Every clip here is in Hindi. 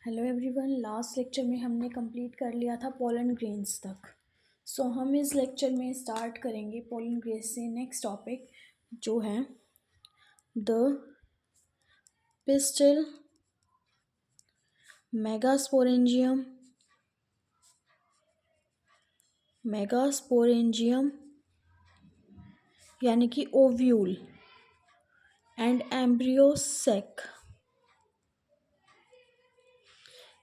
हेलो एवरीवन, लास्ट लेक्चर में हमने कंप्लीट कर लिया था पोलन ग्रेन्स तक। सो हम इस लेक्चर में स्टार्ट करेंगे पोलन ग्रेन्स से नेक्स्ट टॉपिक जो है द पिस्टिल मेगास्पोरेंजियम यानी कि ओव्यूल एंड एम्ब्रियो सेक।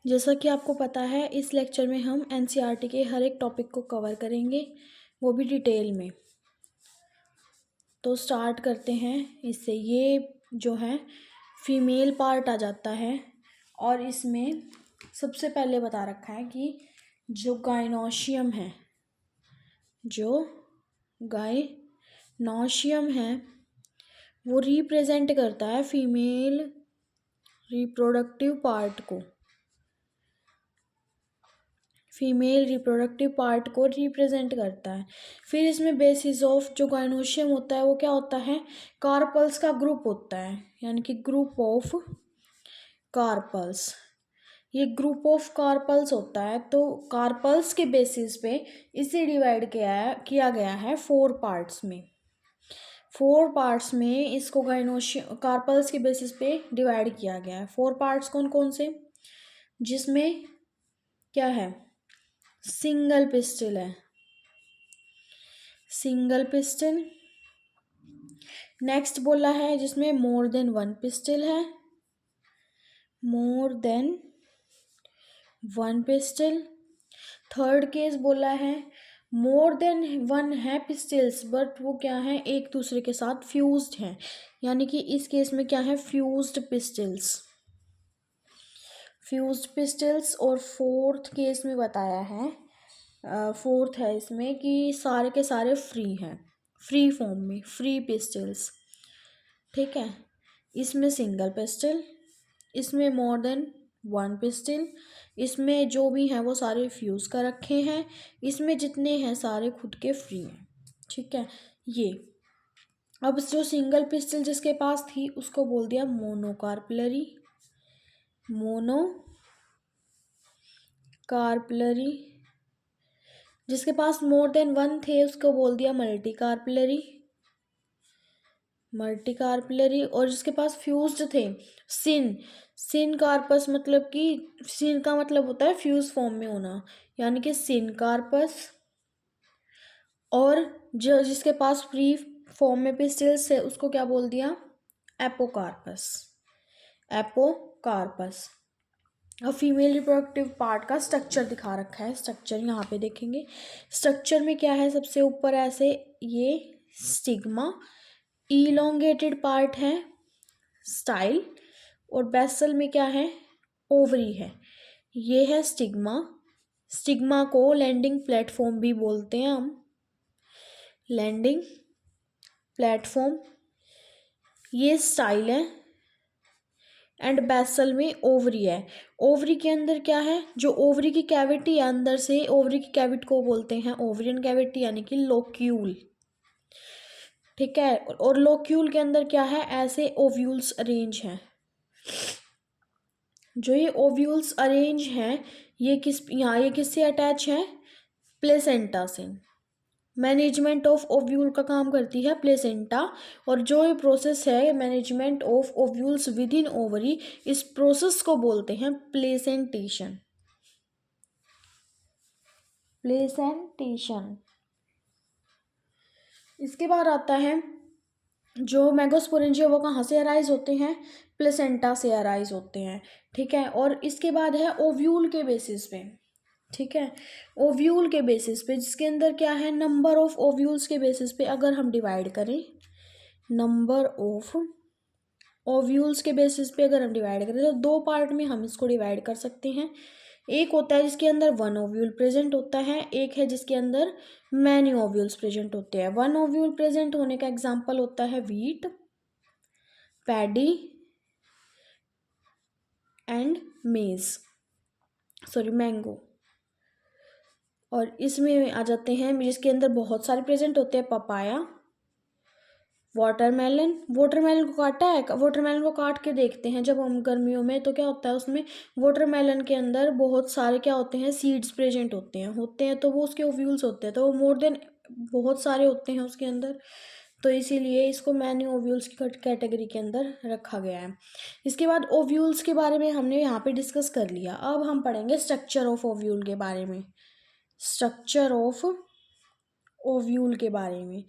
जैसा कि आपको पता है इस लेक्चर में हम एनसीईआरटी के हर एक टॉपिक को कवर करेंगे, वो भी डिटेल में। तो स्टार्ट करते हैं इससे। ये जो है फीमेल पार्ट आ जाता है और इसमें सबसे पहले बता रखा है कि जो गायनोशियम है वो रिप्रेजेंट करता है फीमेल रिप्रोडक्टिव पार्ट को रिप्रेजेंट करता है। फिर इसमें बेसिस ऑफ जो गायनोशियम होता है वो क्या होता है, कार्पल्स का ग्रुप होता है, यानी कि ग्रुप ऑफ कार्पल्स। ये ग्रुप ऑफ कार्पल्स होता है। तो कार्पल्स के बेसिस पे इसे डिवाइड किया गया है 4 पार्ट्स में। इसको गायनोशियम कार्पल्स के बेसिस पे डिवाइड किया गया है। 4 पार्ट्स कौन कौन से, जिसमें क्या है, सिंगल पिस्टल। नेक्स्ट बोला है जिसमें more than one pistol. Third case बोला है मोर देन वन है पिस्टल्स, बट वो क्या है, एक दूसरे के साथ फ्यूज्ड हैं, यानी कि इस केस में क्या है, फ्यूज्ड पिस्टल्स। और फोर्थ केस में बताया है, फोर्थ है इसमें कि सारे के सारे फ्री फॉर्म में, फ्री पिस्टल्स। ठीक है, इसमें सिंगल पिस्टल, इसमें मोर देन वन पिस्टल, इसमें जो भी हैं वो सारे फ्यूज कर रखे हैं, इसमें जितने हैं सारे खुद के फ्री हैं। ठीक है, ये अब जो सिंगल पिस्टल जिसके पास थी उसको बोल दिया मोनोकार्पलरी। जिसके पास मोर देन वन थे उसको बोल दिया मल्टीकार्पलरी। और जिसके पास फ्यूज्ड थे सिन कार्पस, मतलब कि सिन का मतलब होता है फ्यूज फॉर्म में होना, यानी कि सिन कार्पस। और जो जिसके पास फ्री फॉर्म में पिस्टल्स है उसको क्या बोल दिया, एपोकार्पस। अब फीमेल रिप्रोडक्टिव पार्ट का स्ट्रक्चर दिखा रखा है। स्ट्रक्चर यहाँ पे देखेंगे। स्ट्रक्चर में क्या है, सबसे ऊपर ऐसे ये स्टिग्मा, इलोंगेटेड पार्ट है स्टाइल, और बेसल में क्या है, ओवरी है। ये है स्टिग्मा को लैंडिंग प्लेटफॉर्म भी बोलते हैं हम, लैंडिंग प्लेटफॉर्म। ये स्टाइल है एंड बेसल में ओवरी है। ओवरी के अंदर क्या है, जो ओवरी की कैविटी है अंदर से, ओवरी की कैविटी को बोलते हैं ओवरियन कैविटी, यानी कि लोक्यूल। ठीक है, और लोक्यूल के अंदर क्या है, ऐसे ओव्यूल्स अरेंज हैं। जो ये ओव्यूल्स अरेंज हैं ये किससे अटैच है, प्लेसेंटा से। मैनेजमेंट ऑफ ओव्यूल का काम करती है प्लेसेंटा, और जो ये प्रोसेस है management of ovules with in ovary, इस प्रोसेस को बोलते हैं प्लेसेंटेशन। इसके बाद आता है जो मैगोस्पोरेंजिया, वो कहाँ से अराइज होते हैं, प्लेसेंटा से अराइज होते हैं। ठीक है, और इसके बाद है ओव्यूल के बेसिस पे। ठीक है, ओव्यूल के बेसिस पे, जिसके अंदर क्या है, नंबर ऑफ ओव्यूल्स के बेसिस पे अगर हम डिवाइड करें, नंबर ऑफ ओव्यूल्स के बेसिस पे अगर हम डिवाइड करें तो 2 पार्ट में हम इसको डिवाइड कर सकते हैं। एक होता है जिसके अंदर 1 ओव्यूल प्रेजेंट होता है, एक है जिसके अंदर मैनी ओव्यूल्स प्रेजेंट होते हैं। 1 ओव्यूल प्रेजेंट होने का एग्जांपल होता है व्हीट, पैडी एंड मैंगो। और इसमें आ जाते हैं जिसके अंदर बहुत सारे प्रेजेंट होते हैं, पपाया, वाटरमेलन, वाटरमेलन को काटा है, वाटरमेलन को काट के देखते हैं जब हम गर्मियों में, तो क्या होता है उसमें, वाटरमेलन के अंदर बहुत सारे क्या होते हैं, सीड्स प्रेजेंट होते हैं तो वो उसके ओव्यूल्स होते हैं, तो वो मोर देन बहुत सारे होते हैं उसके अंदर, तो इसीलिए इसको मैनी ओव्यूल्स की कैटेगरी के अंदर रखा गया है। इसके बाद ओव्यूल्स के बारे में हमने यहाँ पे डिस्कस कर लिया। अब हम पढ़ेंगे स्ट्रक्चर ऑफ ओव्यूल के बारे में। स्ट्रक्चर ऑफ ओव्यूल के बारे में,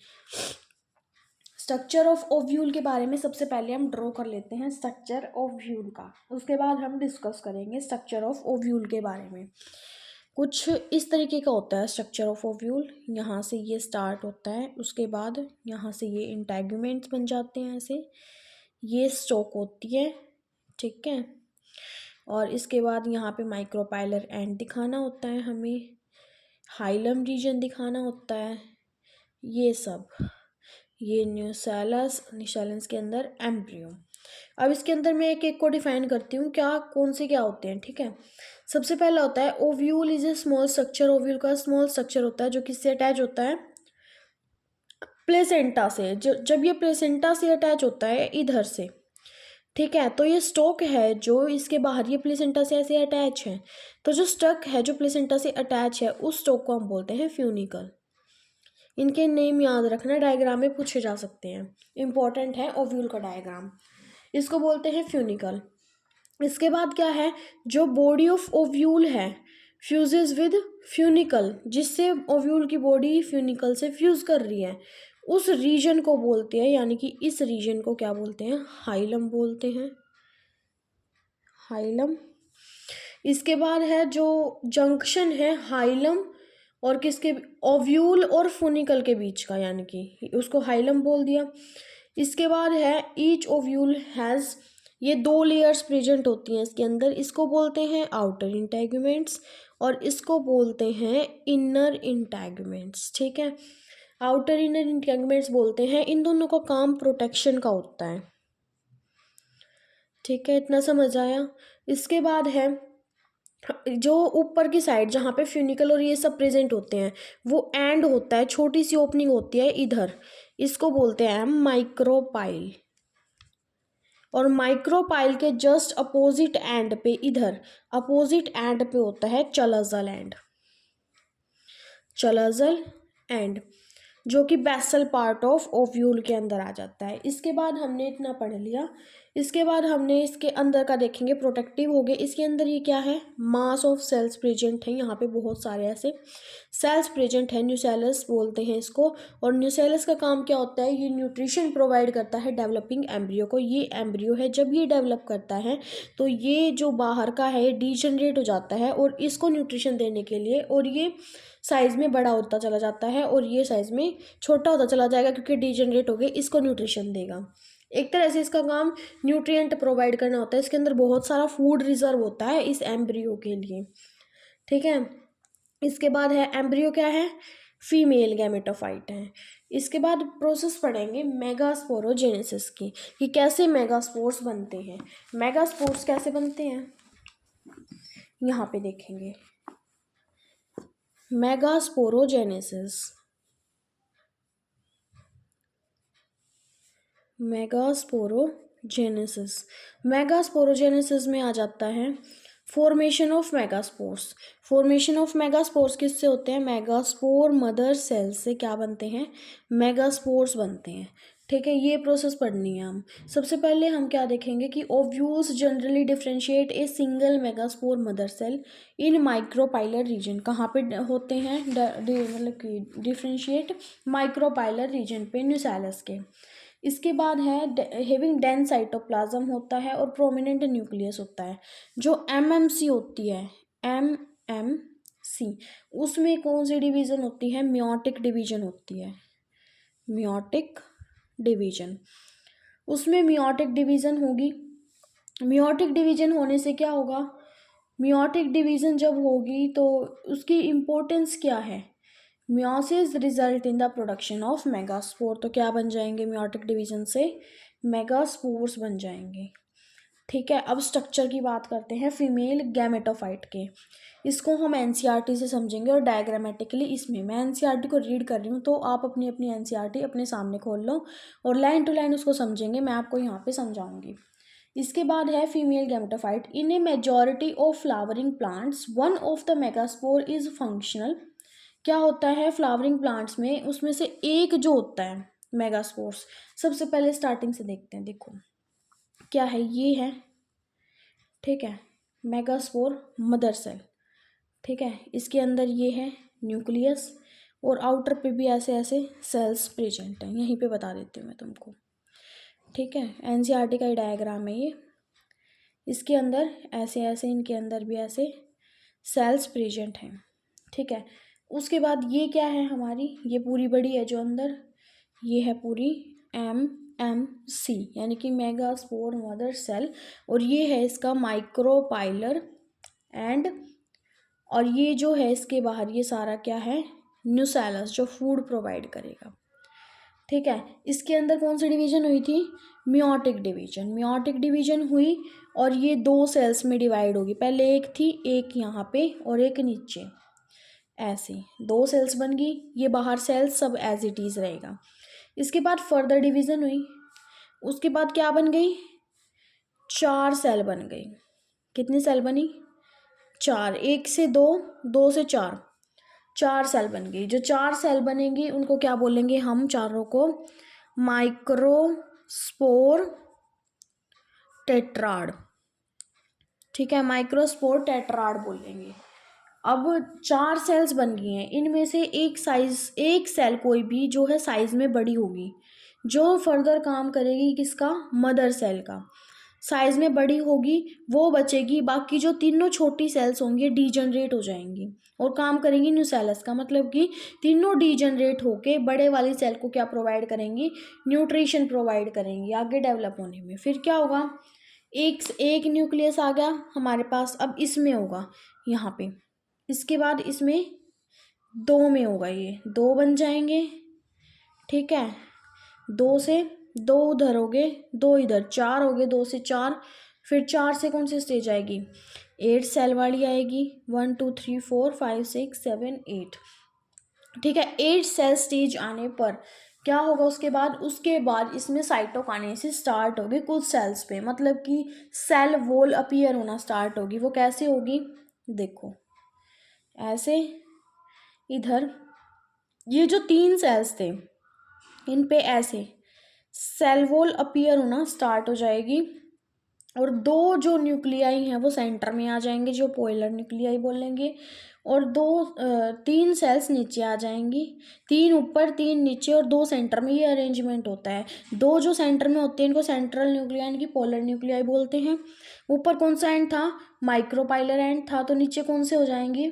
स्ट्रक्चर ऑफ ओव्यूल के बारे में सबसे पहले हम ड्रॉ कर लेते हैं स्ट्रक्चर ओव्यूल का, उसके बाद हम डिस्कस करेंगे स्ट्रक्चर ऑफ ओव्यूल के बारे में। कुछ इस तरीके का होता है स्ट्रक्चर ऑफ ओव्यूल। यहाँ से ये स्टार्ट होता है, उसके बाद यहाँ से ये इंटेगुमेंट्स बन जाते हैं ऐसे, ये स्टोक होती है, ठीक है, और इसके बाद यहाँ पे माइक्रोपाइलर एंड दिखाना होता है हमें, हाइलम रीजन दिखाना होता है, ये सब, ये न्यूसेलस के अंदर एम्ब्रियो। अब इसके अंदर मैं एक एक को डिफाइन करती हूँ क्या कौन से क्या होते हैं, ठीक है। सबसे पहला होता है ovule is a small structure. Ovule का स्मॉल स्ट्रक्चर होता है जो किससे अटैच होता है, प्लेसेंटा से। जब ये प्लेसेंटा से अटैच होता है इधर से, ठीक है, तो ये स्टोक है जो इसके बाहर, ये प्लेसेंटा से ऐसे अटैच है, तो जो स्टक है जो प्लेसेंटा से अटैच है उस स्टोक को हम बोलते हैं फ्यूनिकल। इनके नेम याद रखना, डायग्राम में पूछे जा सकते हैं, इंपॉर्टेंट है ओव्यूल का डायग्राम, इसको बोलते हैं फ्यूनिकल। इसके बाद क्या है, जो बॉडी ऑफ ओव्यूल है फ्यूजेस विद फ्यूनिकल, जिससे ओव्यूल की बॉडी फ्यूनिकल से फ्यूज कर रही है, उस रीजन को बोलते हैं, यानी कि इस रीजन को क्या बोलते हैं, हाइलम बोलते हैं, हाइलम। इसके बाद है जो जंक्शन है हाइलम और किसके, ओव्यूल और फ्यूनिकल के बीच का, यानी कि उसको हाइलम बोल दिया। इसके बाद है ईच ओव्यूल हैज़, ये 2 लेयर्स प्रेजेंट होती हैं इसके अंदर, इसको बोलते हैं आउटर इंटेगुमेंट्स और इसको बोलते हैं इनर इंटेगुमेंट्स, ठीक है। आउटर इनर इंटेगुमेंट्स बोलते हैं, इन दोनों का काम प्रोटेक्शन का होता है, ठीक है, इतना समझ आया। इसके बाद है जो ऊपर की साइड जहाँ पे फ्यूनिकल और ये सब प्रेजेंट होते हैं, वो एंड होता है, छोटी सी ओपनिंग होती है इधर, इसको बोलते हैं माइक्रोपाइल। और माइक्रोपाइल के जस्ट अपोजिट एंड पे, इधर अपोजिट एंड पे होता है चलाजल एंड, चलाजल एंड, जो कि बेसल पार्ट ऑफ ओव्यूल के अंदर आ जाता है। इसके बाद हमने इतना पढ़ लिया। इसके बाद हमने इसके अंदर का देखेंगे, प्रोटेक्टिव हो गए। इसके अंदर ये क्या है, मास ऑफ सेल्स प्रेजेंट है, यहाँ पे बहुत सारे ऐसे सेल्स प्रेजेंट है, न्यूसेलस बोलते हैं इसको। और न्यूसेलस का काम क्या होता है, ये न्यूट्रिशन प्रोवाइड करता है डेवलपिंग एम्ब्रियो को। ये एम्ब्रियो है, जब ये डेवलप करता है तो ये जो बाहर का है ये डीजनरेट हो जाता है और इसको न्यूट्रिशन देने के लिए, और ये साइज़ में बड़ा होता चला जाता है और ये साइज़ में छोटा होता चला जाएगा क्योंकि डीजनरेट हो गए, इसको न्यूट्रिशन देगा। एक तरह से इसका काम न्यूट्रिएंट प्रोवाइड करना होता है। इसके अंदर बहुत सारा फूड रिजर्व होता है इस एम्ब्रियो के लिए, ठीक है। इसके बाद है एम्ब्रियो क्या है, फीमेल गैमेटोफाइट है। इसके बाद प्रोसेस पढ़ेंगे मेगास्पोरोजेनेसिस की, कि कैसे मेगास्पोर्स बनते हैं। मेगास्पोर्स कैसे बनते हैं यहाँ पे देखेंगे, मेगास्पोरोजेनेसिस, मेगास्पोरोजेनेसिस, मेगास्पोरोजेनेसिस में आ जाता है formation of megaspores. Formation of megaspores किससे होते हैं, मेगास्पोर मदर सेल से क्या बनते हैं, मेगास्पोर्स बनते हैं, ठीक है। ये प्रोसेस पढ़नी है हम। सबसे पहले हम क्या देखेंगे कि ovules generally differentiate a single megaspore mother cell in micropylar region. कहाँ पे होते हैं, मतलब कि डिफ्रेंशिएट माइक्रोपाइलर रीजन पे, न्यूसेलस के। इसके बाद है हेविंग डेंस साइटोप्लाज्म होता है और प्रोमिनेंट न्यूक्लियस होता है। जो एमएमसी होती है, एमएमसी, उसमें कौन सी डिवीज़न होती है, मियोटिक डिवीज़न होती है, मियोटिक डिवीज़न, उसमें मियोटिक डिवीज़न होगी। मियोटिक डिवीज़न होने से क्या होगा, मियोटिक डिवीज़न जब होगी तो उसकी इम्पोर्टेंस क्या है, meiosis result in the production of megaspore. तो क्या बन जाएंगे मियोटिक डिवीजन से, मेगास्पोर्स बन जाएंगे। ठीक है, अब स्ट्रक्चर की बात करते हैं फीमेल गैमेटोफाइट के। इसको हम एनसीईआरटी से समझेंगे और डायग्रामेटिकली इसमें मैं एनसीईआरटी को रीड कर रही हूँ, तो आप अपनी अपनी एनसीईआरटी अपने सामने खोल लो और लाइन टू लाइन उसको समझेंगे, मैं आपको यहाँ पे समझाऊंगी। इसके बाद है female gametophyte. In A majority of flowering plants one of the megaspore is functional. क्या होता है फ्लावरिंग प्लांट्स में, उसमें से एक जो होता है मेगास्पोर्स। सबसे पहले स्टार्टिंग से देखते हैं, देखो क्या है, ये है, ठीक है, मेगास्पोर मदर सेल, ठीक है, इसके अंदर ये है न्यूक्लियस और आउटर पे भी ऐसे ऐसे सेल्स प्रेजेंट हैं, यहीं पे बता देती हूँ मैं तुमको, ठीक है, एनसीईआरटी का ही डायग्राम है ये। इसके अंदर ऐसे ऐसे, इनके अंदर भी ऐसे सेल्स प्रेजेंट हैं, ठीक है। उसके बाद ये क्या है हमारी, ये पूरी बड़ी है जो अंदर, ये है पूरी MMC यानी कि मेगास्पोर मदर सेल, और ये है इसका माइक्रोपाइलर एंड, और ये जो है इसके बाहर ये सारा क्या है, न्यूसेलस जो फूड प्रोवाइड करेगा, ठीक है। इसके अंदर कौन सी डिवीजन हुई थी, मियोटिक डिवीजन, मियोटिक डिवीजन हुई और ये दो सेल्स में डिवाइड होगी, पहले एक थी, एक यहाँ पे और एक नीचे, ऐसे दो सेल्स बन गई, ये बाहर सेल्स सब एज इट इज रहेगा। इसके बाद फर्दर डिवीजन हुई, उसके बाद क्या बन गई, 4 सेल बन गई। कितनी सेल बनी, 4, 1 से 2, 2 से 4, 4 सेल बन गई। जो 4 सेल बनेंगी उनको क्या बोलेंगे हम चारों को, माइक्रोस्पोर टेट्राड, ठीक है, माइक्रोस्पोर टेट्राड बोलेंगे। अब 4 सेल्स बन गई हैं, इनमें से एक सेल कोई भी जो है साइज में बड़ी होगी, जो फर्दर काम करेगी किसका, मदर सेल का, साइज में बड़ी होगी वो बचेगी, बाकी जो तीनों छोटी सेल्स होंगी डीजनरेट हो जाएंगी और काम करेंगी न्यूसेलस का, मतलब कि तीनों डीजनरेट होके बड़े वाली सेल को क्या प्रोवाइड करेंगी, न्यूट्रिशन प्रोवाइड करेंगी आगे डेवलप होने में। फिर क्या होगा, एक एक न्यूक्लियस आ गया हमारे पास, अब इसमें होगा यहाँ पे, इसके बाद इसमें 2 में होगा, ये 2 बन जाएंगे, ठीक है, 2 से 2 उधर हो गए, 2 इधर, 4 हो गए, 2 से 4, फिर 4 से कौन सी स्टेज आएगी, 8 सेल वाली आएगी, 1 2 3 4 5 6 7 8, ठीक है। 8 सेल स्टेज आने पर क्या होगा, उसके बाद इसमें साइटोकाइनेसिस स्टार्ट होगी कुछ सेल्स पे, मतलब कि सेल वॉल अपीयर होना स्टार्ट होगी। वो कैसे होगी, देखो ऐसे, इधर ये जो 3 सेल्स थे इन पे ऐसे सेल वॉल अपीयर होना स्टार्ट हो जाएगी, और 2 जो न्यूक्लियाई हैं वो सेंटर में आ जाएंगे जो पोलर न्यूक्लियाई बोलेंगे, और 3 सेल्स नीचे आ जाएंगी, 3 ऊपर 3 नीचे और 2 सेंटर में, ये अरेंजमेंट होता है। 2 जो सेंटर में होते हैं इनको सेंट्रल न्यूक्लियाई यानी कि पोलर न्यूक्लियाई बोलते हैं। ऊपर कौन सा एंड था, माइक्रोपाइलर एंड था, तो नीचे कौन से हो जाएंगी,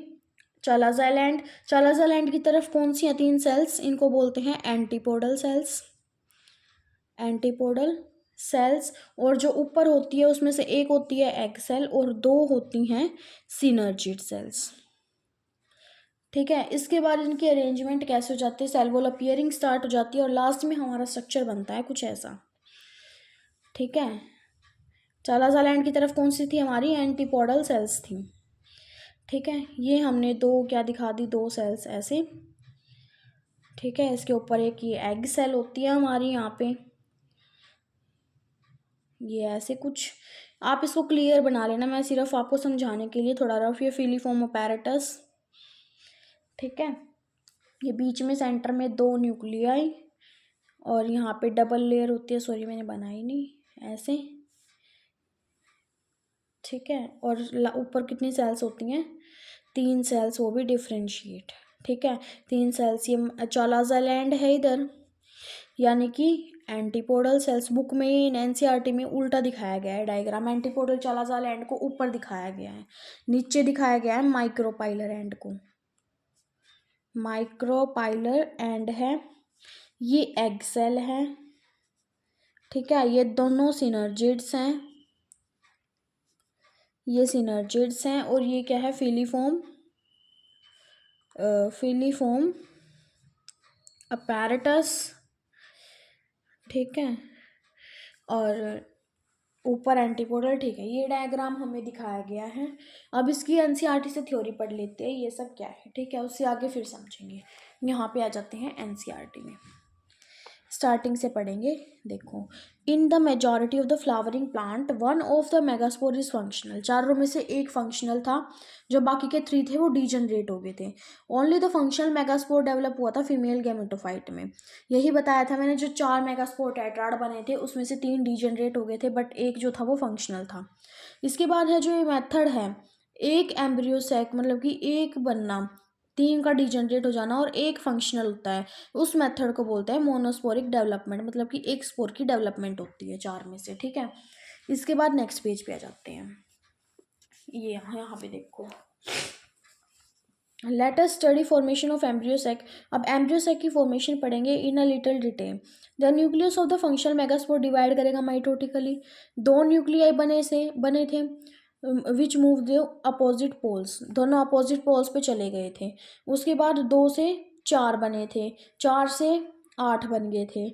चालाज़ाइल एंड। चालाज़ाइल एंड की तरफ कौन सी हैं 3 सेल्स, इनको बोलते हैं एंटीपोडल सेल्स, एंटीपोडल सेल्स। और जो ऊपर होती है उसमें से एक होती है एग सेल और 2 होती हैं सिनर्जिड सेल्स, ठीक है। इसके बाद इनकी अरेंजमेंट कैसे हो जाती है, सेल वॉल अपीयरिंग स्टार्ट हो जाती है और लास्ट में हमारा स्ट्रक्चर बनता है कुछ ऐसा, ठीक है। चालाज़ाइल की तरफ कौन सी थी हमारी, एंटीपोडल सेल्स थी, ठीक है। ये हमने 2 क्या दिखा दी, 2 सेल्स ऐसे, ठीक है। इसके ऊपर एक ये एग सेल होती है हमारी यहाँ पे, ये ऐसे कुछ, आप इसको क्लियर बना लेना, मैं सिर्फ आपको समझाने के लिए थोड़ा रफ, ये फिलीफॉर्म अपैरेटस, ठीक है। ये बीच में सेंटर में 2 न्यूक्लियाई और यहाँ पे डबल लेयर होती है, सॉरी मैंने बनाई नहीं, ऐसे, ठीक है। और ऊपर कितनी सेल्स होती हैं, 3 सेल्स, वो भी डिफ्रेंशिएट, ठीक है। 3 सेल्स, ये चालाज़ाइल है इधर, यानी कि एंटीपोडल सेल्स। बुक में एनसीईआरटी में उल्टा दिखाया गया है डायग्राम, एंटीपोडल चालाज़ाइल एंड को ऊपर दिखाया गया है, नीचे दिखाया गया है माइक्रोपाइलर एंड को, माइक्रोपाइलर एंड है, ये एग सेल है, ठीक है। ये दोनों सिनर्जिड्स हैं, ये सिनर्जिड्स हैं, और ये क्या है, फिलीफॉर्म फिलीफॉर्म अपैरेटस, ठीक है। और ऊपर एंटीपोडल, ठीक है। ये डायग्राम हमें दिखाया गया है। अब इसकी एनसीईआरटी से थ्योरी पढ़ लेते हैं, ये सब क्या है, ठीक है, उससे आगे फिर समझेंगे। यहाँ पे आ जाते हैं एनसीईआरटी में, स्टार्टिंग से पढ़ेंगे। देखो, in the majority of the flowering plant one of the megaspore is functional. चारों में से एक फंक्शनल था, जो बाकी के 3 थे वो डीजनरेट हो गए थे। Only the functional megaspore develop हुआ था फीमेल गैमेटोफाइट में। यही बताया था मैंने, जो 4 मेगास्पोर टेट्राड बने थे उसमें से 3 डीजनरेट हो गए थे, बट एक जो था वो फंक्शनल था। इसके बाद है जो ये मेथड है, एक एम्ब्रियो सैक मतलब कि एक बनना, 3 का डिजनरेट हो जाना और एक फंक्शनल होता है, उस मेथड को बोलते हैं मोनोस्पोरिक डेवलपमेंट, मतलब कि एक स्पोर की डेवलपमेंट होती है 4 में से, ठीक है। इसके बाद नेक्स्ट पेज पे आ जाते हैं। ये यहाँ पे देखो, let us study formation of embryo sac. अब एम्ब्रियो सैक की फॉर्मेशन पढ़ेंगे in a little detail. The nucleus of the functional megaspore divide करेगा माइटोटिकली। 2 न्यूक्लियाई बने थे which move the opposite poles, दोनों अपोजिट पोल्स पे चले गए थे। उसके बाद 2 से 4 बने थे, 4 से 8 बन गए थे।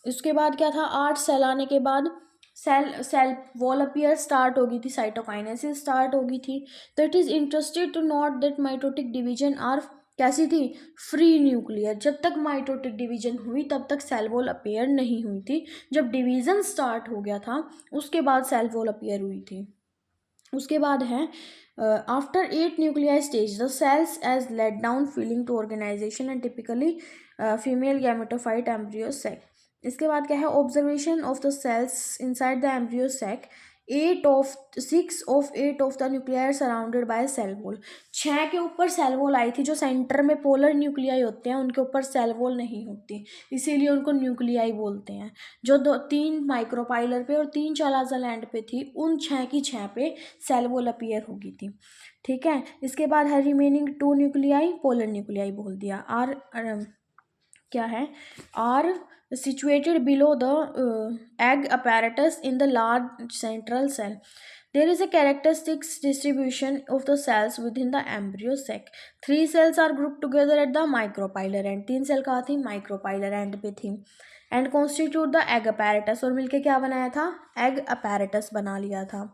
उसके बाद क्या था, 8 सेल आने के बाद सेल वॉल अपीयर स्टार्ट हो गई थी, साइटोकाइनेसिस स्टार्ट हो गई थी। That is interested to note that mitotic division are कैसी थी, फ्री न्यूक्लियर। जब तक माइटोटिक डिवीजन हुई तब तक सेल वॉल अपीयर नहीं हुई थी। जब डिवीजन स्टार्ट हो गया था उसके बाद सेल वॉल अपीयर हुई थी। उसके बाद है after 8 nuclei stage the cells as let down feeling to organisation and typically female gametophyte embryo sac. इसके बाद क्या है, observation of the cells inside the embryo sac. 6 of the nuclear surrounded by cell wall. 6 के ऊपर सेल वॉल आई थी, जो सेंटर में पोलर न्यूक्लियाई होते हैं उनके ऊपर सेल वॉल नहीं होती, इसीलिए उनको न्यूक्लियाई बोलते हैं। जो 3 माइक्रोपाइलर पे और 3 चालाजा लैंड पे थी, उन 6 की 6 पे सेल वॉल अपीयर होगी थी, ठीक है। इसके बाद है रिमेनिंग 2 न्यूक्लियाई, पोलर न्यूक्लियाई बोल दिया। क्या है, are situated below the egg apparatus in the large central cell. There is a characteristic distribution of the cells within the embryo sac. 3 cells are grouped together at the micropylar end. 3 cell कहाँ थी, माइक्रोपाइलर एंड पे थी। And constitute the egg apparatus, और मिलके क्या बनाया था, एग अपैरेटस बना लिया था।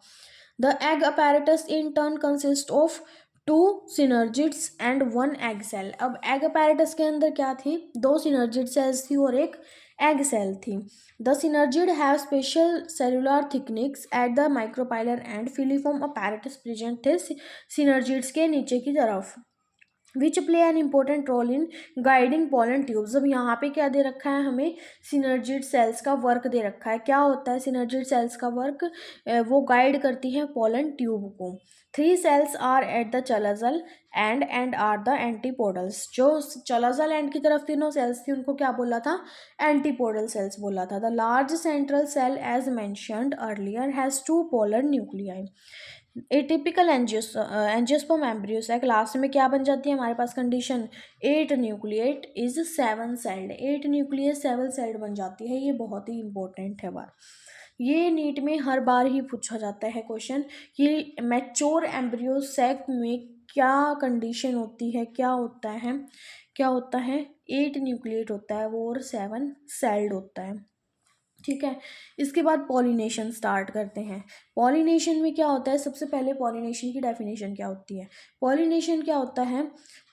The egg apparatus in turn consist of 2 synergids and 1 egg cell. अब एग अपैरेटस के अंदर क्या थी, 2 सिनर्जिड सेल्स थी और एक एग सेल थी। The synergid have special cellular thickenings at the micropylar end filiform apparatus present थे सिनर्जिड्स के नीचे की तरफ, which play an important role in guiding pollen tubes. अब यहाँ पे क्या दे रखा है हमें, सिनर्जिड सेल्स का वर्क दे रखा है। क्या होता है सिनर्जिड सेल्स का वर्क, वो गाइड करती है पोलन ट्यूब को। 3 cells are at the chalazal end are the antipodals. जो चलाजल एंड की तरफ तीनों सेल्स थी उनको क्या बोला था, एंटीपोडल सेल्स बोला था। The large central cell as mentioned earlier has 2 polar nuclei. A typical angiosperm embryo sac last में क्या बन जाती है हमारे पास condition, 8 nucleate is 7 celled. 8 nucleus 7 celled बन जाती है। ये बहुत ही इंपॉर्टेंट है बात, ये नीट में हर बार ही पूछा जाता है क्वेश्चन कि मैच्योर एम्ब्रियो सैक में क्या कंडीशन होती है, क्या होता है 8 न्यूक्लिएट होता है वो और 7 सेल्ड होता है, ठीक है। इसके बाद पॉलिनेशन स्टार्ट करते हैं। पॉलिनेशन में क्या होता है, सबसे पहले पॉलिनेशन की डेफिनेशन क्या होती है। पॉलिनेशन क्या होता है,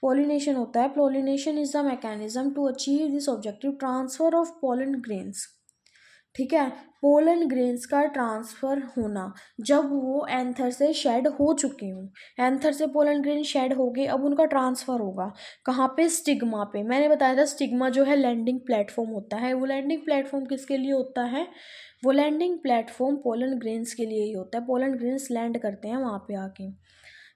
pollination is the mechanism to achieve this objective transfer of pollen grains, ठीक है। पोलन ग्रेन्स का ट्रांसफ़र होना जब वो एंथर से शेड हो चुके हों, एंथर से पोलन ग्रेन शेड हो गए, अब उनका ट्रांसफ़र होगा कहाँ पे, स्टिग्मा पे। मैंने बताया था स्टिग्मा जो है लैंडिंग प्लेटफॉर्म होता है। वो लैंडिंग प्लेटफॉर्म किसके लिए होता है, वो लैंडिंग प्लेटफॉर्म पोलन ग्रेन्स के लिए ही होता है। पोलन ग्रेन्स लैंड करते हैं वहाँ पे आके।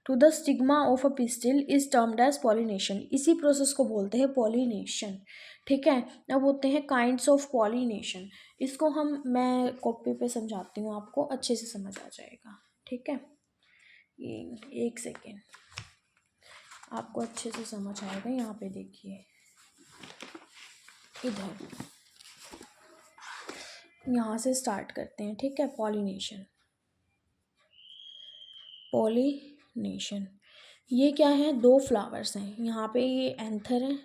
To the stigma of a pistil is termed as pollination. इसी प्रोसेस को बोलते हैं पॉलिनेशन, ठीक है। अब होते हैं काइंड्स ऑफ पॉलिनेशन। इसको मैं कॉपी पे समझाती हूँ, आपको अच्छे से समझ आ जाएगा, ठीक है। ये 1 सेकेंड, आपको अच्छे से समझ आएगा। यहाँ पे देखिए, इधर यहाँ से स्टार्ट करते हैं, ठीक है। पॉलिनेशन ये क्या है, 2 फ्लावर्स हैं। यहाँ पे ये एंथर है,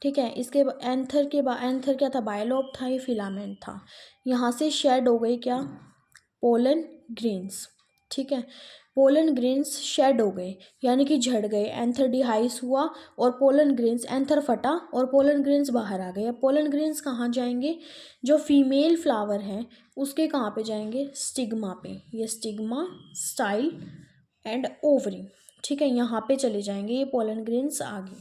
ठीक है। इसके एंथर क्या था, बायलोब था, ये फिलामेंट था। यहाँ से शेड हो गई क्या, पोलन ग्रेन्स, ठीक है। पोलन ग्रेन्स शेड हो गए यानी कि झड़ गए, एंथर डिहाइस हुआ और पोलन ग्रेन्स, एंथर फटा और पोलन ग्रेन्स बाहर आ गए। अब पोलन ग्रेन्स कहाँ जाएंगे? जो फीमेल फ्लावर है उसके कहाँ पे जाएंगे? स्टिग्मा पे। ये स्टिग्मा, स्टाइल एंड ओवरी, ठीक है, यहाँ पे चले जाएंगे ये पोलन ग्रेन्स आगे,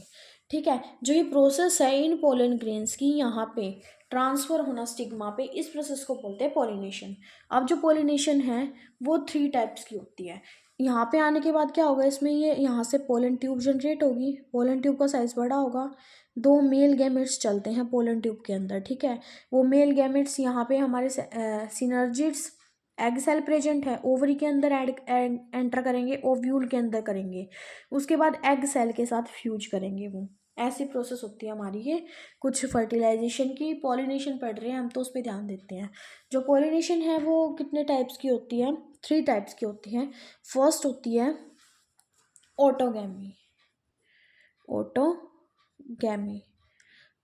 ठीक है। जो ये प्रोसेस है इन पोलन ग्रेन्स की यहाँ पे ट्रांसफ़र होना स्टिग्मा पे, इस प्रोसेस को बोलते हैं पॉलिनेशन। अब जो पॉलिनेशन है वो 3 टाइप्स की होती है। यहाँ पे आने के बाद क्या होगा, इसमें ये यहाँ से पोलन ट्यूब जनरेट होगी, पोलन ट्यूब का साइज़ बड़ा होगा, 2 मेल गैमेट्स चलते हैं पोलन ट्यूब के अंदर, ठीक है। वो मेल गैमेट्स यहाँ पे हमारे सिनर्जिड्स एग सेल प्रेजेंट है, ओवरी के अंदर एंटर करेंगे, ओव्यूल के अंदर करेंगे, उसके बाद एग सेल के साथ फ्यूज करेंगे। वो ऐसी प्रोसेस होती है हमारी ये। कुछ फर्टिलाइजेशन की, पॉलिनेशन पढ़ रहे हैं हम तो उस पर ध्यान देते हैं। जो पॉलिनेशन है वो कितने टाइप्स की होती है? 3 टाइप्स की होती है। फर्स्ट होती है ऑटोगैमी। ऑटोगैमी,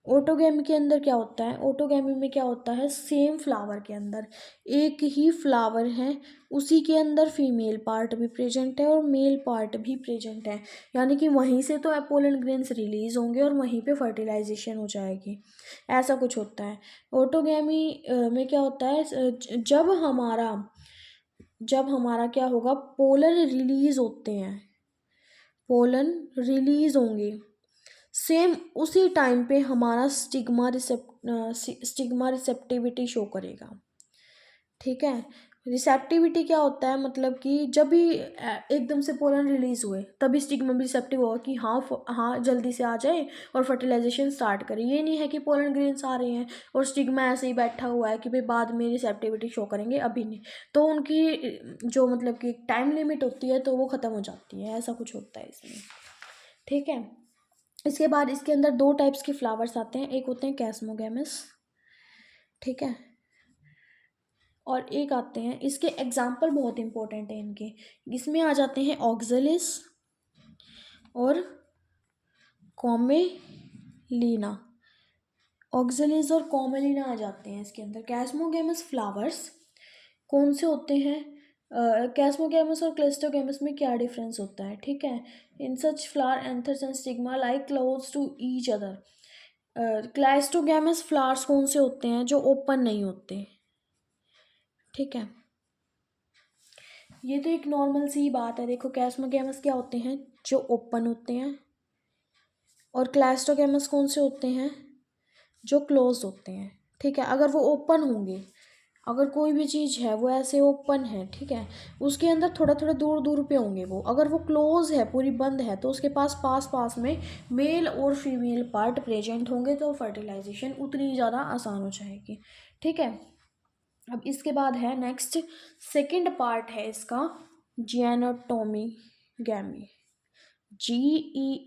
ऑटोगैमी के अंदर क्या होता है? ऑटोगैमी में क्या होता है? सेम फ्लावर के अंदर एक ही फ्लावर है, उसी के अंदर फीमेल पार्ट भी प्रेजेंट है और मेल पार्ट भी प्रेजेंट है, यानी कि वहीं से तो पोलन ग्रेन्स रिलीज होंगे और वहीं पे फर्टिलाइजेशन हो जाएगी, ऐसा कुछ होता है। ऑटोगैमी में क्या होता है? जब हमारा क्या होगा, पोलन रिलीज होते हैं, पोलन रिलीज होंगे, सेम उसी टाइम पे हमारा स्टिग्मा रिसेप्टिविटी शो करेगा, ठीक है। रिसेप्टिविटी क्या होता है? मतलब कि जब भी एकदम से पोलन रिलीज हुए तभी स्टिग्मा भी रिसेप्टिव होगा कि हाँ जल्दी से आ जाए और फर्टिलाइजेशन स्टार्ट करे। ये नहीं है कि पोलन ग्रेन्स आ रहे हैं और स्टिग्मा ऐसे ही बैठा हुआ है कि भाई बाद में रिसेप्टिविटी शो करेंगे, अभी नहीं, तो उनकी जो मतलब कि टाइम लिमिट होती है तो वो ख़त्म हो जाती है, ऐसा कुछ होता है इसमें, ठीक है। इसके बाद इसके अंदर 2 टाइप्स के फ्लावर्स आते हैं, एक होते हैं कैस्मोगैमस, ठीक है, और एक आते हैं, इसके एग्जाम्पल बहुत इंपॉर्टेंट है इनके, इसमें आ जाते हैं ऑक्सलिस और कॉमेलिना। ऑक्सलिस और कॉमेलिना आ जाते हैं इसके अंदर। कैस्मोगैमस फ्लावर्स कौन से होते हैं? कैस्मोगैमस और क्लेस्टोगैमस में क्या डिफरेंस होता है, ठीक है। In such flower anthers and stigma like close to each other. Cleistogamous flowers कौन से होते हैं? जो ओपन नहीं होते, ठीक है। ये तो एक नॉर्मल सी बात है। देखो कैस्मोगैमस क्या होते हैं? जो ओपन होते हैं, और क्लेस्टोगैमस कौन से होते हैं? जो क्लोज होते हैं, ठीक है। अगर वो ओपन होंगे, अगर कोई भी चीज़ है वो ऐसे ओपन है, ठीक है, उसके अंदर थोड़ा थोड़ा दूर दूर पे होंगे वो, अगर वो क्लोज है, पूरी बंद है, तो उसके पास पास पास में मेल और फीमेल पार्ट प्रेजेंट होंगे, तो फर्टिलाइजेशन उतनी ज़्यादा आसान हो जाएगी, ठीक है। अब इसके बाद है नेक्स्ट, सेकंड पार्ट है इसका, जियानोटोमी गैमी, GEITONOGAMY।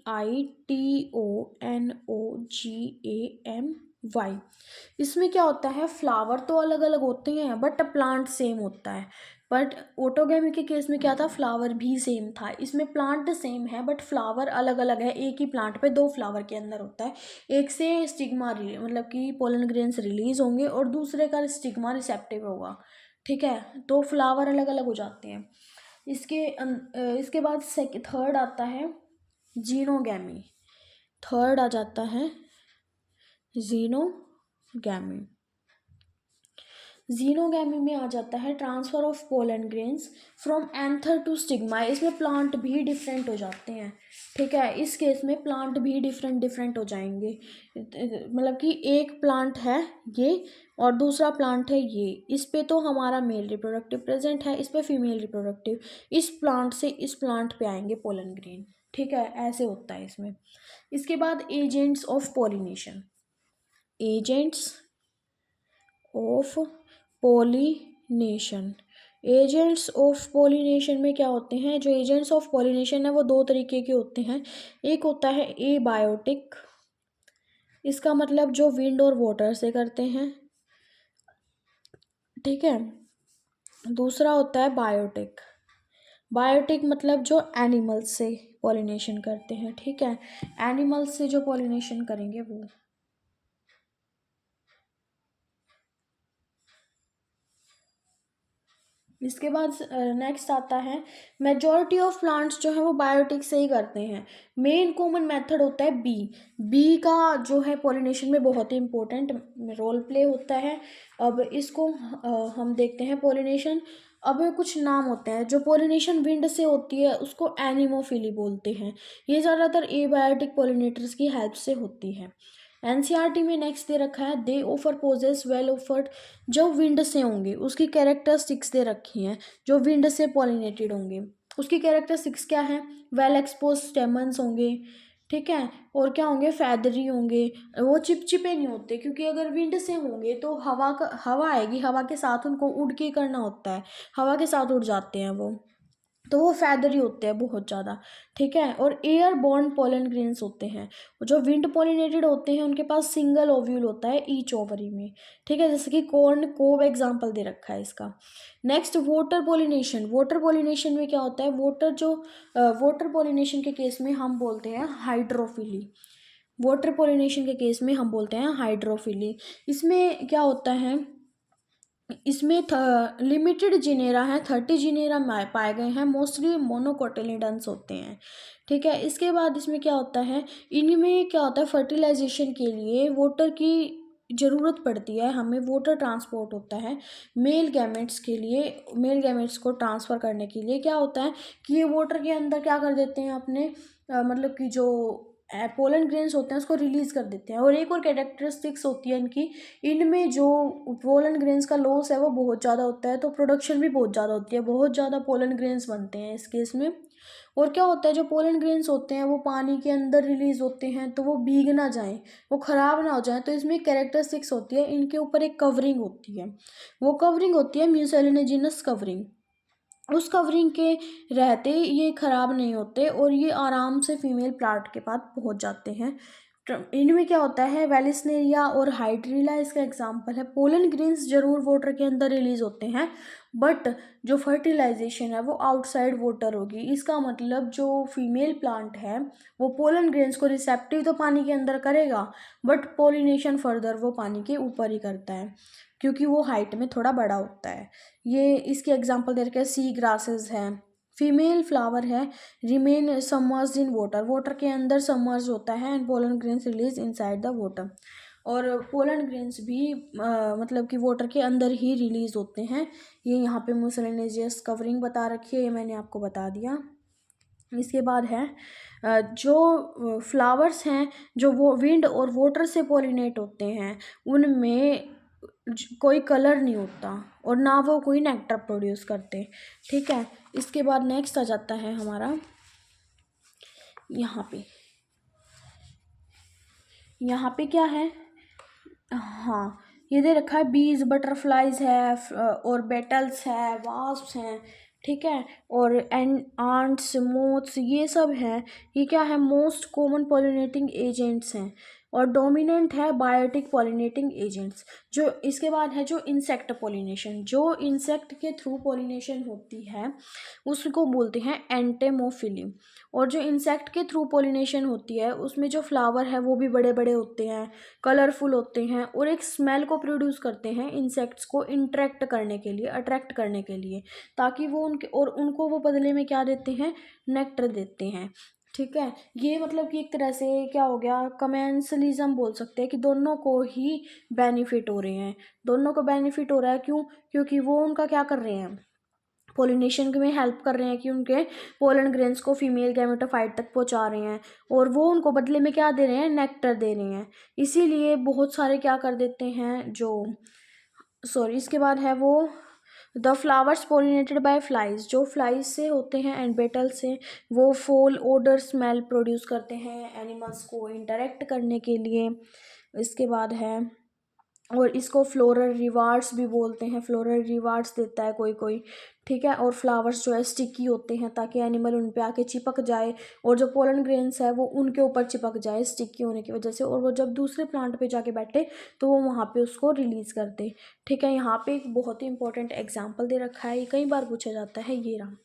इसमें क्या होता है? फ्लावर तो अलग अलग होते हैं बट प्लांट सेम होता है। बट ऑटोगैमी के केस में क्या था? फ्लावर भी सेम था। इसमें प्लांट सेम है बट फ्लावर अलग अलग है। एक ही प्लांट पे 2 फ्लावर के अंदर होता है, एक से स्टिग्मा मतलब कि पोलन ग्रेन्स रिलीज होंगे और दूसरे का स्टिग्मा रिसेप्टिव होगा, ठीक है, तो फ्लावर अलग अलग हो जाते हैं। इसके बाद थर्ड आता है जीनोगैमी। थर्ड आ जाता है जीनोगैमी। जीनोगैमी में आ जाता है transfer of pollen grains from anther to stigma. इसमें प्लांट भी डिफरेंट हो जाते हैं, ठीक है। इस केस में प्लांट भी डिफरेंट हो जाएंगे, मतलब कि एक प्लांट है ये और दूसरा प्लांट है ये, इस पे तो हमारा मेल रिप्रोडक्टिव प्रेजेंट है, इस पे फीमेल रिप्रोडक्टिव, इस प्लांट से इस प्लांट पे आएंगे पोलन ग्रेन, ठीक है, ऐसे होता है इसमें। इसके बाद agents of pollination. Agents of pollination. Agents of pollination में क्या होते हैं? जो एजेंट्स ऑफ पॉलिनेशन है वो 2 तरीके के होते हैं। एक होता है एबायोटिक, इसका मतलब जो विंड और वाटर से करते हैं, ठीक है। दूसरा होता है बायोटिक। बायोटिक मतलब जो एनिमल्स से पॉलिनेशन करते हैं, ठीक है, एनिमल्स से जो पॉलिनेशन करेंगे वो। इसके बाद नेक्स्ट आता है, मेजॉरिटी ऑफ प्लांट्स जो है वो बायोटिक से ही करते हैं। मेन कॉमन मेथड होता है बी। बी का जो है पॉलिनेशन में बहुत ही इंपॉर्टेंट रोल प्ले होता है। अब इसको हम देखते हैं पॉलिनेशन। अब कुछ नाम होते हैं। जो पॉलिनेशन विंड से होती है उसको एनिमोफिली बोलते हैं। ये ज़्यादातर एबायोटिक पॉलिनेटर्स की हेल्प से होती है। एनसीईआरटी में नेक्स्ट दे रखा है, they offer poses well offered. जो विंड से होंगे उसकी कैरेक्टरिस्टिक्स दे रखी हैं। जो विंड से पॉलिनेटेड होंगे उसकी कैरेक्टरिस्टिक्स क्या है, वेल एक्सपोज स्टेमन्स होंगे, ठीक है, और क्या होंगे, फैदरी होंगे। वो चिपचिपे नहीं होते, क्योंकि अगर विंड से होंगे तो हवा आएगी, हवा के साथ उनको उड़ के करना होता है, हवा के साथ उड़ जाते हैं वो, तो वो फैदरी होते हैं बहुत ज़्यादा, ठीक है। और एयर बॉर्न पोलन ग्रेन्स होते हैं। जो विंड पॉलिनेटेड होते हैं उनके पास सिंगल ओव्यूल होता है ईच ओवरी में, ठीक है, जैसे कि कॉर्न कोब एग्जांपल दे रखा है इसका। Next water pollination. Water pollination में क्या होता है, वाटर पॉलिनेशन के केस में हम बोलते हैं हाइड्रोफिली। वाटर पॉलिनेशन के केस में हम बोलते हैं हाइड्रोफिली। इसमें क्या होता है, इसमें लिमिटेड जिनेरा हैं, 30 जिनेरा पाए गए हैं, मोस्टली मोनोकोटिलिडन्स होते हैं, ठीक है। इसके बाद इसमें क्या होता है, इनमें क्या होता है, फर्टिलाइजेशन के लिए वाटर की ज़रूरत पड़ती है, हमें वाटर ट्रांसपोर्ट होता है मेल गैमेट्स के लिए। मेल गैमेट्स को ट्रांसफ़र करने के लिए क्या होता है कि ये वाटर के अंदर क्या कर देते हैं अपने मतलब कि जो पोलन ग्रेन्स होते हैं उसको रिलीज़ कर देते हैं। और एक और कैरेक्टरिस्टिक्स होती है इनकी, इनमें जो पोलन ग्रेन्स का लॉस है वो बहुत ज़्यादा होता है, तो प्रोडक्शन भी बहुत ज़्यादा होती है, बहुत ज़्यादा पोलन ग्रेन्स बनते हैं इस केस में। और क्या होता है, जो पोलन ग्रेन्स होते हैं वो पानी के अंदर रिलीज़ होते हैं, तो वो भीग ना जाएं, वो ख़राब ना हो जाएं, तो इसमें कैरेक्टरिस्टिक्स होती है, इनके ऊपर एक कवरिंग होती है। वो कवरिंग होती है म्यूसिलिनेजिनस कवरिंग। उस कवरिंग के रहते ये ख़राब नहीं होते और ये आराम से फीमेल प्लांट के पास पहुंच जाते हैं। इनमें क्या होता है, वेलिस्नेरिया और हाइड्रिला इसका एग्जांपल है। पोलन ग्रेन्स जरूर वाटर के अंदर रिलीज होते हैं, बट जो फर्टिलाइजेशन है वो आउटसाइड वाटर होगी। इसका मतलब जो फीमेल प्लांट है वो पोलन ग्रेन्स को रिसेप्टिव तो पानी के अंदर करेगा, बट पोलिनेशन फर्दर वो पानी के ऊपर ही करता है, क्योंकि वो हाइट में थोड़ा बड़ा होता है। ये इसके एग्जांपल दे रखे हैं, सी ग्रासेस हैं। फीमेल फ्लावर है, remain submerged in water, water के अंदर सबमर्ज होता है, and pollen grains release inside the water. और पोलन ग्रेन्स भी मतलब कि वाटर के अंदर ही रिलीज होते हैं। ये यहाँ पे म्यूसिलेनेजियस कवरिंग बता रखी है, ये मैंने आपको बता दिया। इसके बाद है जो फ्लावर्स हैं जो वो विंड और वाटर से पोलिनेट होते हैं उनमें कोई कलर नहीं होता और ना वो कोई नेक्टर प्रोड्यूस करते, ठीक है। इसके बाद नेक्स्ट आ जाता है हमारा यहाँ पे क्या है, हाँ, ये दे रखा है बीज, बटरफ्लाइज है और बेटल्स है, वास्प्स हैं, ठीक है, और आंट्स, मोथ्स, ये सब हैं। ये क्या है, मोस्ट कॉमन पॉलिनेटिंग एजेंट्स हैं और डोमिनेंट है बायोटिक पॉलिनेटिंग एजेंट्स। जो इसके बाद है जो इंसेक्ट पॉलिनेशन, जो इंसेक्ट के थ्रू पॉलिनेशन होती है उसको बोलते हैं एंटेमोफिली। और जो इंसेक्ट के थ्रू पॉलिनेशन होती है उसमें जो फ्लावर है वो भी बड़े बड़े होते हैं, कलरफुल होते हैं और एक स्मेल को प्रोड्यूस करते हैं इंसेक्ट्स को इंटरेक्ट करने के लिए, अट्रैक्ट करने के लिए, ताकि वो उनको वो बदले में क्या देते हैं, नेक्टर देते हैं, ठीक है। ये मतलब कि एक तरह से क्या हो गया, कमेंसलिज्म बोल सकते हैं कि दोनों को ही बेनिफिट हो रहे हैं, दोनों को बेनिफिट हो रहा है। क्यों, क्योंकि वो उनका क्या कर रहे हैं, पोलिनेशन में हेल्प कर रहे हैं कि उनके पोलन ग्रेन्स को फीमेल गैमेटोफाइट तक पहुंचा रहे हैं और वो उनको बदले में क्या दे रहे हैं, नेक्टर दे रहे हैं। इसीलिए बहुत सारे क्या कर देते हैं इसके बाद है वो the flowers pollinated bye flies, जो फ्लाइज से होते हैं एंड बेटल से, वो फॉल ओडर स्मेल प्रोड्यूस करते हैं एनिमल्स को इंटरेक्ट करने के लिए। इसके बाद है, और इसको फ्लोरल रिवार्ड्स भी बोलते हैं, फ्लोरल रिवार्ड्स देता है कोई कोई, ठीक है। और फ्लावर्स जो है स्टिकी होते हैं ताकि एनिमल उन पे आके चिपक जाए और जो पोलन ग्रेन्स है वो उनके ऊपर चिपक जाए स्टिकी होने की वजह से, और वो जब दूसरे प्लांट पे जाके बैठे तो वो वहाँ पे उसको रिलीज़ कर दे, ठीक है। यहाँ पे एक बहुत ही इंपॉर्टेंट एग्जाम्पल दे रखा है, ये कई बार पूछा जाता है। ये रहा,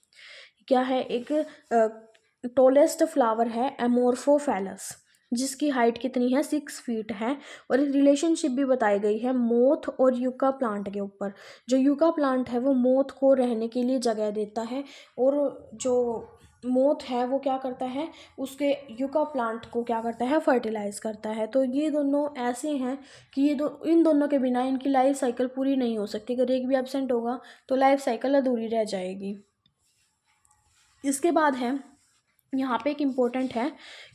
क्या है, एक टोलेस्ट फ्लावर है एमोर्फोफैलस। जिसकी हाइट कितनी है 6 फीट है। और एक रिलेशनशिप भी बताई गई है मोथ और यूका प्लांट के ऊपर। जो यूका प्लांट है वो मोथ को रहने के लिए जगह देता है, और जो मोथ है वो क्या करता है, उसके यूका प्लांट को क्या करता है, फर्टिलाइज करता है। तो ये दोनों ऐसे हैं कि इन दोनों के बिना इनकी लाइफ साइकिल पूरी नहीं हो सकती। अगर एक भी एब्सेंट होगा तो लाइफ साइकिल अधूरी रह जाएगी। इसके बाद है यहाँ पे एक इम्पोर्टेंट है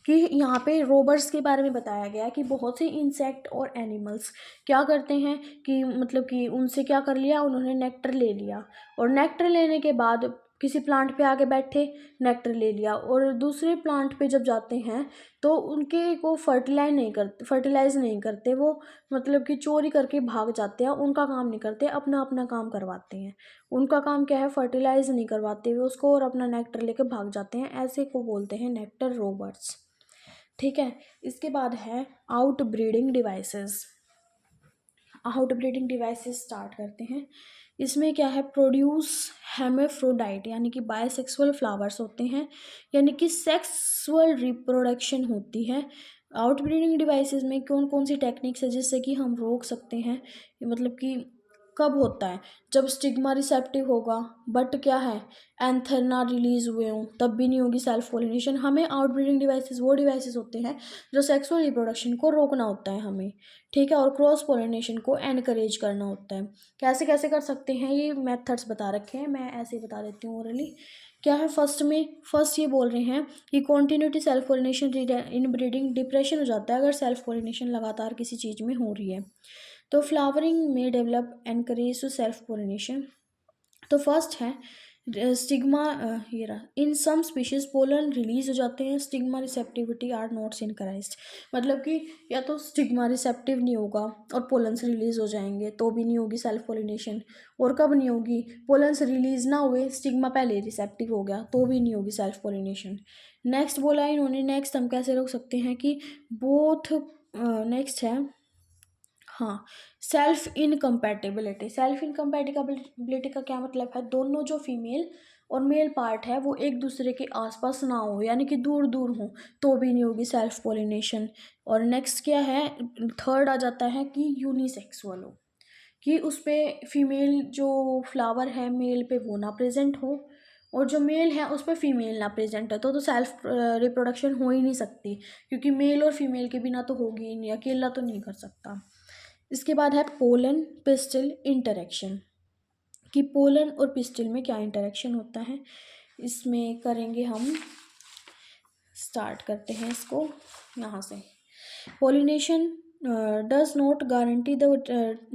कि यहाँ पे रोबर्स के बारे में बताया गया है कि बहुत से इंसेक्ट और एनिमल्स क्या करते हैं कि मतलब कि उनसे क्या कर लिया, उन्होंने नेक्टर ले लिया, और नेक्टर लेने के बाद किसी प्लांट पे आके बैठे, नेक्टर ले लिया, और दूसरे प्लांट पे जब जाते हैं तो उनके को फर्टिलाइज नहीं करते वो, मतलब कि चोरी करके भाग जाते हैं, उनका काम नहीं करते, अपना अपना काम करवाते हैं। उनका काम क्या है, फर्टिलाइज नहीं करवाते हुए उसको, और अपना नेक्टर लेके भाग जाते हैं, ऐसे को बोलते हैं नेक्टर रोबर्स। ठीक है। इसके बाद है out breeding devices. Out breeding devices start करते हैं। इसमें क्या है, प्रोड्यूस हेमेफ्रोडाइट यानी कि बायसेक्सुअल फ्लावर्स होते हैं, यानी कि सेक्सुअल रिप्रोडक्शन होती है। आउट ब्रीडिंग डिवाइसेस में कौन कौन सी टेक्निक्स है जिससे कि हम रोक सकते हैं, मतलब कि कब होता है, जब स्टिग्मा रिसेप्टिव होगा बट क्या है, एंथर ना रिलीज हुए हों, तब भी नहीं होगी सेल्फ पोलिनेशन। हमें आउट ब्रीडिंग डिवाइसेस वो डिवाइसेस होते हैं जो सेक्सुअल रिप्रोडक्शन को रोकना होता है हमें, ठीक है, और क्रॉस पोलिनेशन को एनकरेज करना होता है। कैसे कैसे कर सकते हैं, ये मेथड्स बता रखे हैं, मैं ऐसे ही बता देती हूँ ओरली। क्या है, फर्स्ट ये बोल रहे हैं कि कॉन्टिन्यूटी सेल्फ पोलिनेशन इन ब्रीडिंग डिप्रेशन हो जाता है अगर सेल्फ पोलिनेशन लगातार किसी चीज़ में हो रही है। तो फ्लावरिंग में develop encourage to self pollination. तो फर्स्ट है स्टिग्मा, ये रहा, in some species pollen release हो जाते हैं, stigma receptivity are not synchronised. मतलब कि या तो स्टिग्मा रिसेप्टिव नहीं होगा और पोलन्स रिलीज हो जाएंगे तो भी नहीं होगी सेल्फ पोलिनेशन, और कब नहीं होगी, पोलन्स रिलीज ना हुए, स्टिग्मा पहले रिसेप्टिव हो गया तो भी नहीं होगी सेल्फ पोलिनेशन। नेक्स्ट बोला इन्होंने, नेक्स्ट हम कैसे रोक सकते हैं कि बोथ, नेक्स्ट है हाँ, सेल्फ इनकम्पैटिबिलिटी का क्या मतलब है, दोनों जो फीमेल और मेल पार्ट है वो एक दूसरे के आसपास ना हो, यानी कि दूर दूर हो, तो भी नहीं होगी सेल्फ पोलिनेशन। और नेक्स्ट क्या है, थर्ड आ जाता है कि यूनिसेक्सुअल हो, कि उस पर फीमेल जो फ्लावर है मेल पे वो ना प्रेजेंट हो, और जो मेल है उस पर फीमेल ना प्रेजेंट है, तो सेल्फ रिप्रोडक्शन हो ही नहीं सकती, क्योंकि मेल और फीमेल के बिना तो होगी ही नहीं, अकेला तो नहीं कर सकता। इसके बाद है पोलन पिस्टल इंटरेक्शन, कि पोलन और पिस्टल में क्या इंटरेक्शन होता है, इसमें करेंगे हम, स्टार्ट करते हैं इसको यहाँ से। Pollination does not guarantee the,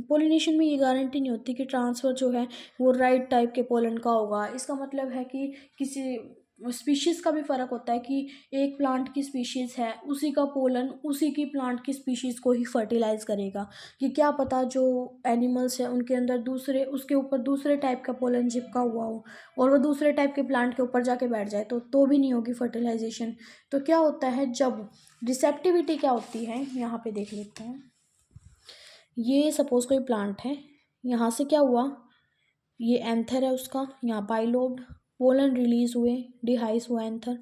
pollination में ये गारंटी नहीं होती कि ट्रांसफ़र जो है वो राइट टाइप के पोलन का होगा। इसका मतलब है कि किसी स्पीशीज़ का भी फ़र्क होता है, कि एक प्लांट की स्पीशीज़ है उसी का पोलन उसी की प्लांट की स्पीशीज़ को ही फर्टिलाइज करेगा, कि क्या पता जो एनिमल्स है उनके अंदर दूसरे, उसके ऊपर दूसरे टाइप का पोलन चिपका हुआ हो और वो दूसरे टाइप के प्लांट के ऊपर जाके बैठ जाए, तो भी नहीं होगी फर्टिलाइजेशन। तो क्या होता है, जब रिसेप्टिविटी क्या होती है यहाँ पे देख लेते हैं। ये सपोज कोई प्लांट है, यहाँ से क्या हुआ, ये एंथर है उसका, यहाँ पाइलोड, पोलन रिलीज हुए, डिहाइस हुआ एंथर,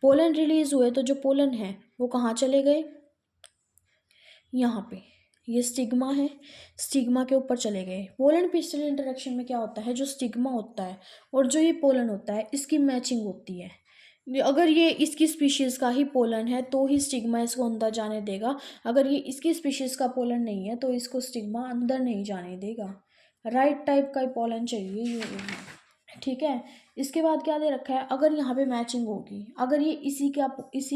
पोलन रिलीज हुए तो जो पोलन है वो कहाँ चले गए, यहाँ पे ये स्टिग्मा है, स्टिग्मा के ऊपर चले गए। पोलन पिस्टल इंटरेक्शन में क्या होता है, जो स्टिग्मा होता है और जो ये पोलन होता है इसकी मैचिंग होती है। अगर ये इसकी स्पीशीज़ का ही पोलन है तो ही स्टिग्मा इसको अंदर जाने देगा, अगर ये इसकी स्पीशीज़ का पोलन नहीं है तो इसको स्टिग्मा अंदर नहीं जाने देगा। राइट टाइप का पोलन चाहिए ये, ठीक है। इसके बाद क्या दे रखा है, अगर यहाँ पे मैचिंग होगी, अगर ये इसी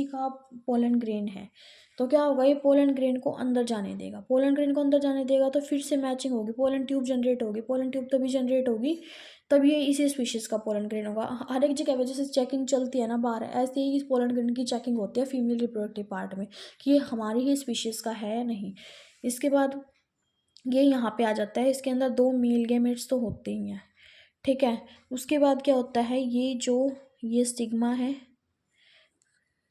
का पोलन ग्रेन है तो क्या होगा, ये पोलन ग्रेन को अंदर जाने देगा, पोलन ग्रेन को अंदर जाने देगा तो फिर से मैचिंग होगी, पोलन ट्यूब जनरेट होगी, पोलन ट्यूब तभी जनरेट होगी तब ये इसी स्पीशीज़ का पोलन ग्रेन होगा। हर एक जगह वजह से चेकिंग चलती है ना बाहर, ऐसे ही इस पोलन ग्रेन की चेकिंग होती है फीमेल रिप्रोडक्टिव पार्ट में कि ये हमारी ही स्पीशीज़ का है या नहीं। इसके बाद ये यहाँ पे आ जाता है, इसके अंदर 2 मेल गैमेट्स तो होते ही हैं, ठीक है। उसके बाद क्या होता है, ये स्टिग्मा है,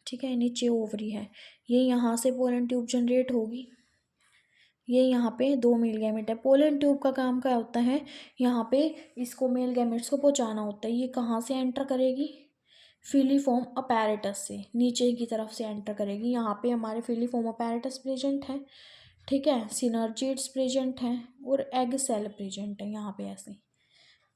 ठीक है, नीचे ओवरी है, ये यहाँ से पोलन ट्यूब जनरेट होगी, ये यहाँ पे 2 मेल गैमेट है। पोलन ट्यूब का काम क्या होता है, यहाँ पे इसको मेल गैमेट्स को पहुँचाना होता है, ये कहाँ से एंटर करेगी, फिलीफॉर्म अपैरेटस से नीचे की तरफ से एंटर करेगी। यहाँ पे हमारे फिलीफॉर्म अपैरेटस प्रेजेंट है, ठीक है, सिनर्जिड्स प्रेजेंट हैं और एग सेल प्रेजेंट है यहाँ पे ऐसे,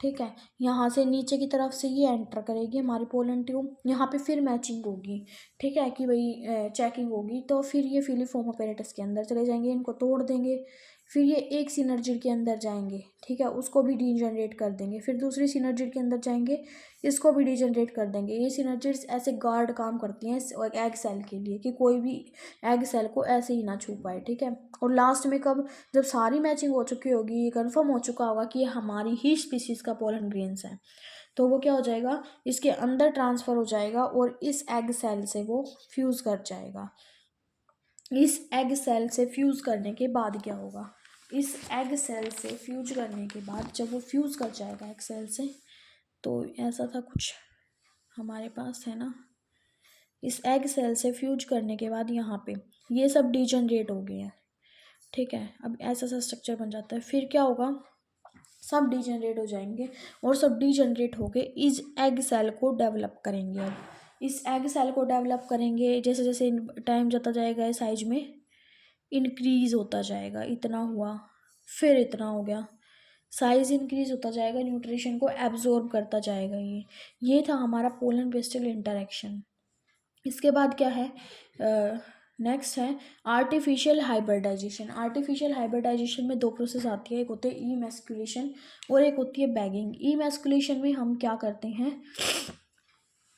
ठीक है। यहाँ से नीचे की तरफ से ये एंटर करेगी हमारी पोलन ट्यूब। यहाँ पे फिर मैचिंग होगी, ठीक है, कि भाई चेकिंग होगी, तो फिर ये फिलीफॉर्म अपैरेटस के अंदर चले जाएंगे, इनको तोड़ देंगे। फिर ये एक सिनर्जिड के अंदर जाएंगे, ठीक है, उसको भी डीजनरेट कर देंगे। फिर दूसरी सिनर्जिड के अंदर जाएंगे, इसको भी डीजनरेट कर देंगे। ये सिनर्जिड्स ऐसे गार्ड काम करती हैं एग सेल के लिए, कि कोई भी एग सेल को ऐसे ही ना छू पाए, ठीक है। और लास्ट में कब, जब सारी मैचिंग हो चुकी होगी, ये कन्फर्म हो चुका होगा कि ये हमारी ही स्पीसीज का पोलन ग्रेन्स है, तो वो क्या हो जाएगा, इसके अंदर ट्रांसफ़र हो जाएगा और इस एग सेल से वो फ्यूज़ कर जाएगा। इस एग सेल से फ्यूज़ करने के बाद क्या होगा, इस एग सेल से फ्यूज करने के बाद जब वो फ्यूज़ कर जाएगा एग सेल से, तो ऐसा था कुछ हमारे पास है ना। इस एग सेल से फ्यूज करने के बाद यहाँ पे ये सब डीजनरेट हो गए हैं, ठीक है। अब ऐसा सा स्ट्रक्चर बन जाता है। फिर क्या होगा, सब डीजनरेट हो जाएंगे और सब डीजनरेट होके इस एग सेल को डेवलप करेंगे। अब इस एग सेल को डेवलप करेंगे, जैसे जैसे टाइम जाता जाएगा साइज में इंक्रीज होता जाएगा, इतना हुआ, फिर इतना हो गया, साइज इंक्रीज होता जाएगा, न्यूट्रिशन को एब्जॉर्ब करता जाएगा। ये था हमारा पोलन पेस्टिल इंटरेक्शन। इसके बाद क्या है, नेक्स्ट है आर्टिफिशियल हाइब्रिडाइजेशन। आर्टिफिशियल हाइब्रिडाइजेशन में दो प्रोसेस आती है, एक होते हैं ई मैस्कुलेशन और एक होती है बैगिंग। ई मैस्कुलेशन में हम क्या करते हैं,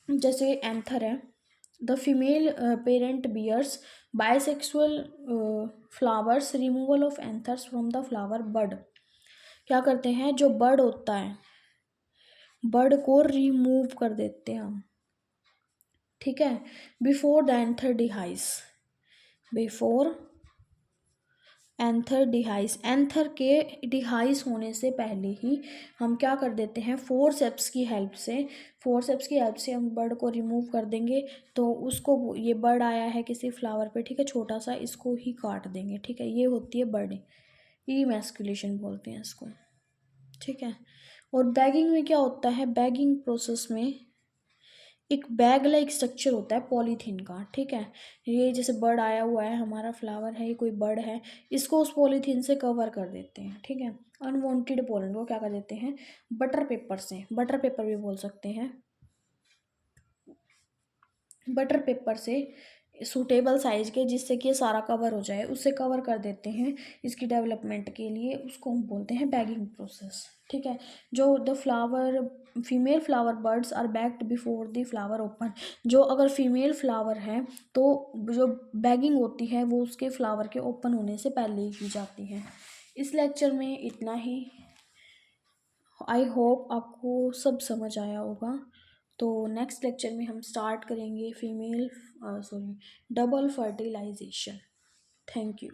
जैसे एंथर है, the female parent bears bisexual flowers, removal of anthers from the flower bud. क्या करते हैं, जो बड होता है, बड को रिमूव कर देते हैं हम, ठीक है, before the anther dehisce, before anther dehisce, anther के डिहाइस होने से पहले ही हम क्या कर देते हैं, फोरसेप्स की हेल्प से, फोरसेप्स की हेल्प से हम बर्ड को रिमूव कर देंगे। तो उसको, ये बर्ड आया है किसी फ्लावर पे, ठीक है, छोटा सा, इसको ही काट देंगे, ठीक है, ये होती है बर्डिंग, ईमैस्कुलेशन बोलते हैं इसको, ठीक है। और बैगिंग में क्या होता है, बैगिंग प्रोसेस में एक बैग लाइक स्ट्रक्चर होता है पॉलीथीन का, ठीक है। ये जैसे बर्ड आया हुआ है, हमारा फ्लावर है, ये कोई बर्ड है, इसको उस पॉलीथीन से कवर कर देते हैं, ठीक है। अनवांटेड पोलन को क्या कर देते हैं, बटर पेपर से, बटर पेपर भी बोल सकते हैं, बटर पेपर से सूटेबल साइज के, जिससे कि ये सारा कवर हो जाए, उससे कवर कर देते हैं इसकी डेवलपमेंट के लिए, उसको हम बोलते हैं बैगिंग प्रोसेस, ठीक है। जो the flower, female flower birds are bagged before the flower open. जो अगर फीमेल फ्लावर है तो जो बैगिंग होती है वो उसके फ्लावर के ओपन होने से पहले ही की जाती है। इस लेक्चर में इतना ही। आई होप आपको सब समझ आया होगा। तो नेक्स्ट लेक्चर में हम स्टार्ट करेंगे female, sorry, double fertilisation. Thank you.